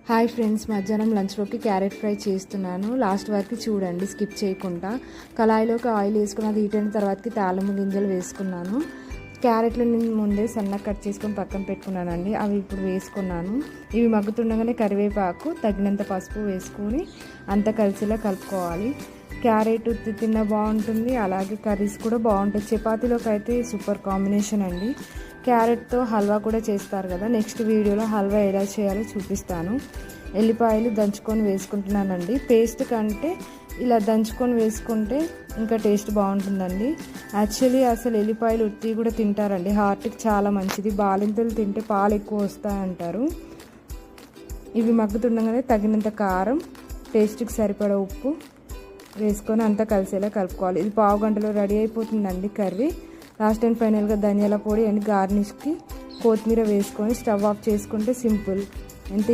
Hi friends, మధ్యాహ్నం లంచ్లోకి carrot fry చేస్తున్నాను. Last వరకు చూడండి, స్కిప్ చేయకుండా. కళాయిలోకి ఆయిల్ వేసుకుని అది హీట్ అయిన తర్వాతకి తాళము గింజలు వేసుకున్నాను. క్యారెట్లు నేను ముందే సన్నగా కట్ చేసుకొని పక్కన పెట్టుకున్నానండి. అవి ఇప్పుడు వేసుకున్నాను. ఇవి మగ్గుతుండగానే కరివేపాకు, తగినంత పసుపు వేసుకొని అంతా కలిసిలా కలుపుకోవాలి. క్యారెట్ తిన్న బాగుంటుంది, అలాగే కర్రీస్ కూడా బాగుంటుంది. చపాతీలోకి అయితే సూపర్ కాంబినేషన్ అండి. క్యారెట్తో హల్వా కూడా చేస్తారు కదా, నెక్స్ట్ వీడియోలో హల్వా ఎలా చేయాలో చూపిస్తాను. ఎల్లిపాయలు దంచుకొని వేసుకుంటున్నానండి. పేస్ట్ కంటే ఇలా దంచుకొని వేసుకుంటే ఇంకా టేస్ట్ బాగుంటుందండి. యాక్చువల్లీ అసలు ఎల్లిపాయలు ఉత్తి కూడా తింటారండి, హార్ట్కి చాలా మంచిది. బాలింతలు తింటే పాలు ఎక్కువ వస్తాయంటారు. ఇవి మగ్గుతుండగానే తగినంత కారం, టేస్ట్కి సరిపడా ఉప్పు వేసుకొని అంతా కలిసేలా కలుపుకోవాలి. ఇది పావు గంటలో రెడీ అయిపోతుందండి కర్రీ. లాస్ట్ అండ్ ఫైనల్గా ధనియాల పొడి అండ్ గార్నిష్కి కొత్తిమీర వేసుకొని స్టవ్ ఆఫ్ చేసుకుంటే సింపుల్. ఎంత